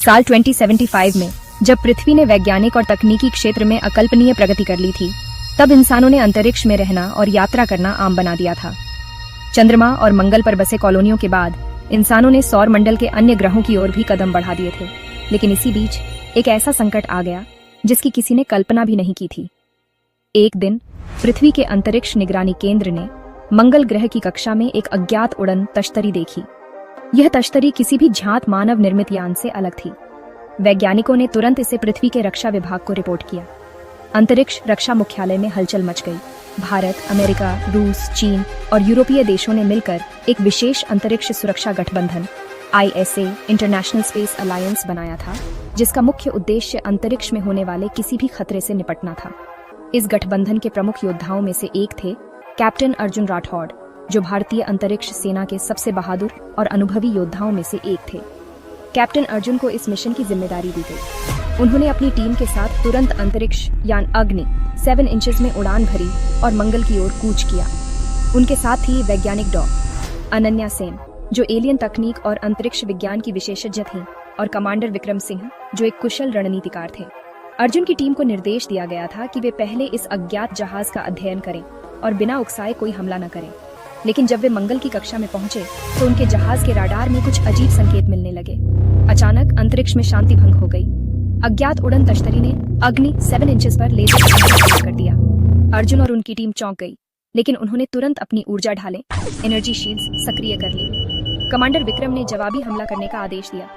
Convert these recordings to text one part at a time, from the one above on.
साल 2075 में जब पृथ्वी ने वैज्ञानिक और तकनीकी क्षेत्र में अकल्पनीय प्रगति कर ली थी, तब इंसानों ने अंतरिक्ष में रहना और यात्रा करना आम बना दिया था। चंद्रमा और मंगल पर बसे कॉलोनियों के बाद इंसानों ने सौर मंडल के अन्य ग्रहों की ओर भी कदम बढ़ा दिए थे। लेकिन इसी बीच एक ऐसा संकट आ गया जिसकी किसी ने कल्पना भी नहीं की थी। एक दिन पृथ्वी के अंतरिक्ष निगरानी केंद्र ने मंगल ग्रह की कक्षा में एक अज्ञात उड़न तश्तरी देखी। यह तश्तरी किसी भी ज्ञात मानव निर्मित यान से अलग थी। वैज्ञानिकों ने तुरंत इसे पृथ्वी के रक्षा विभाग को रिपोर्ट किया। अंतरिक्ष रक्षा मुख्यालय में हलचल मच गई। भारत, अमेरिका, रूस, चीन और यूरोपीय देशों ने मिलकर एक विशेष अंतरिक्ष सुरक्षा गठबंधन ISA इंटरनेशनल स्पेस अलायंस बनाया था, जिसका मुख्य उद्देश्य अंतरिक्ष में होने वाले किसी भी खतरे से निपटना था। इस गठबंधन के प्रमुख योद्धाओं में से एक थे कैप्टन अर्जुन राठौड़, जो भारतीय अंतरिक्ष सेना के सबसे बहादुर और अनुभवी योद्धाओं में से एक थे। कैप्टन अर्जुन को इस मिशन की जिम्मेदारी दी गई। उन्होंने अपनी टीम के साथ तुरंत अंतरिक्ष यान अग्नि 7 इंचेस में उड़ान भरी और मंगल की ओर कूच किया। उनके साथ ही वैज्ञानिक डॉ. अनन्या सेन, जो एलियन तकनीक और अंतरिक्ष विज्ञान की विशेषज्ञ थीं, और कमांडर विक्रम सिंह, जो एक कुशल रणनीतिकार थे। अर्जुन की टीम को निर्देश दिया गया था कि वे पहले इस अज्ञात जहाज का अध्ययन करें और बिना उकसाए कोई हमला न करें। लेकिन जब वे मंगल की कक्षा में पहुंचे तो उनके जहाज के राडार में कुछ अजीब संकेत मिलने लगे। अचानक अंतरिक्ष में शांति भंग हो गई। अज्ञात उड़न तश्तरी ने अग्नि 7 इंचेस पर लेजर शुरू कर दिया। अर्जुन और उनकी टीम चौंक गई, लेकिन उन्होंने तुरंत अपनी ऊर्जा ढालें एनर्जी शील्ड्स सक्रिय कर ली। कमांडर विक्रम ने जवाबी हमला करने का आदेश दिया।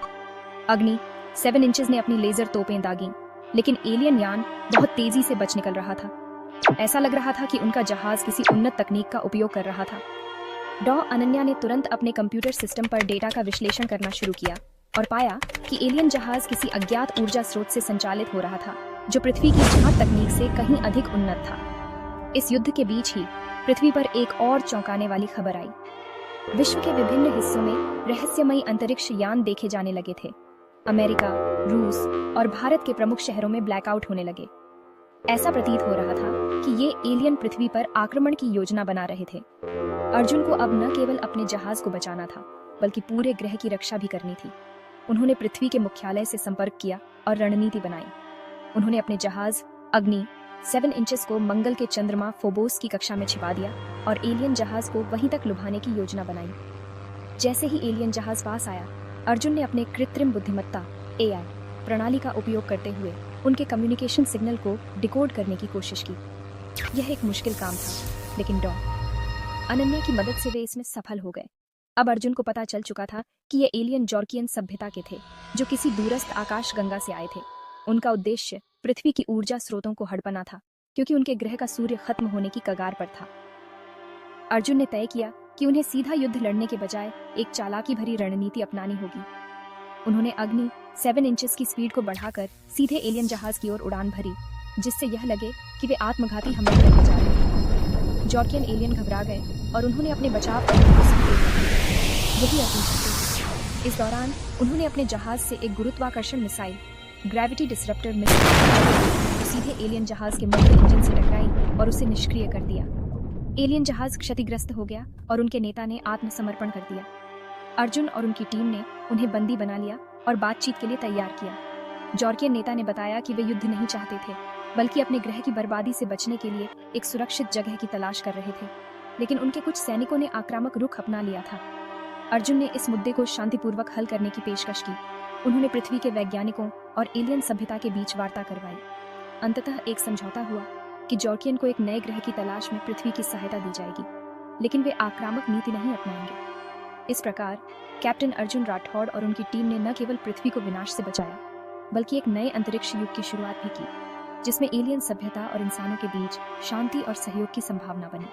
अग्नि 7 इंचेस ने अपनी लेजर तोपें दागी, लेकिन एलियन यान बहुत तेजी से बच निकल रहा था। ऐसा लग रहा था कि उनका जहाज किसी उन्नत तकनीक का उपयोग कर रहा था। डॉ. अनन्या ने तुरंत अपने कंप्यूटर सिस्टम पर डेटा का विश्लेषण करना शुरू किया और पाया कि एलियन जहाज किसी अज्ञात ऊर्जा स्रोत से संचालित हो रहा था, जो पृथ्वी की ज्ञात तकनीक से कहीं अधिक उन्नत था। इस युद्ध के बीच ही पृथ्वी पर एक और चौंकाने वाली खबर आई। विश्व के विभिन्न हिस्सों में रहस्यमयी अंतरिक्ष यान देखे जाने लगे थे। अमेरिका, रूस और भारत के प्रमुख शहरों में ब्लैकआउट होने लगे। ऐसा प्रतीत हो रहा था कि ये एलियन पृथ्वी पर आक्रमण की योजना बना रहे थे। अर्जुन को अब न केवल अपने जहाज को बचाना था, बल्कि पूरे ग्रह की रक्षा भी करनी थी। उन्होंने पृथ्वी के मुख्यालय से संपर्क किया और रणनीति बनाई। उन्होंने अपने जहाज अग्नि 7 इंचेस को मंगल के चंद्रमा फोबोस की कक्षा में छिपा दिया और एलियन जहाज को वहीं तक लुभाने की योजना बनाई। जैसे ही एलियन जहाज पास आया, अर्जुन ने अपने कृत्रिम बुद्धिमत्ता AI प्रणाली का उपयोग करते हुए उनके कम्युनिकेशन सिग्नल को डिकोड करने की कोशिश की। यह एक मुश्किल काम था, लेकिन डॉ. अनन्या की मदद से वे इसमें सफल हो गए। अब अर्जुन को पता चल चुका था कि ये एलियन जॉर्कियन सभ्यता के थे, जो किसी दूरस्थ आकाश गंगा से आए थे। उनका उद्देश्य पृथ्वी की ऊर्जा स्रोतों को हड़पना था, क्योंकि उनके ग्रह का सूर्य खत्म होने की कगार पर था। अर्जुन ने तय किया कि उन्हें सीधा युद्ध लड़ने के बजाय एक चालाकी भरी रणनीति अपनानी होगी। उन्होंने अग्नि 7 इंचेस की स्पीड को बढ़ाकर सीधे एलियन जहाज की ओर उड़ान भरी, जिससे यह लगे कि वे आत्मघाती हमला करने जा रहे हैं। जॉर्कियन एलियन घबरा गए और उन्होंने अपने बचाव करने को सक्रिय कर दिया। यही अर्जुन शक्ति थी। इस दौरान उन्होंने अपने जहाज से एक गुरुत्वाकर्षण मिसाइल ग्रेविटी डिसरप्टर मिसाइल सीधे एलियन जहाज के मुख्य इंजन से टकराई और उसे निष्क्रिय कर दिया। एलियन जहाज क्षतिग्रस्त हो गया और उनके नेता ने आत्मसमर्पण कर दिया। अर्जुन और उनकी टीम ने उन्हें बंदी बना लिया और बातचीत के लिए तैयार किया। जॉर्कियन नेता ने बताया कि वे युद्ध नहीं चाहते थे, बल्कि अपने ग्रह की बर्बादी से बचने के लिए एक सुरक्षित जगह की तलाश कर रहे थे। लेकिन उनके कुछ सैनिकों ने आक्रामक रुख अपना लिया था। अर्जुन ने इस मुद्दे को शांतिपूर्वक हल करने की पेशकश की। उन्होंने पृथ्वी के वैज्ञानिकों और एलियन सभ्यता के बीच वार्ता करवाई। अंततः एक समझौता हुआ कि जॉर्कियन को एक नए ग्रह की तलाश में पृथ्वी की सहायता दी जाएगी, लेकिन वे आक्रामक नीति नहीं अपनाएंगे। इस प्रकार कैप्टन अर्जुन राठौड़ और उनकी टीम ने न केवल पृथ्वी को विनाश से बचाया, बल्कि एक नए अंतरिक्ष युग की शुरुआत भी की, जिसमें एलियन सभ्यता और इंसानों के बीच शांति और सहयोग की संभावना बनी।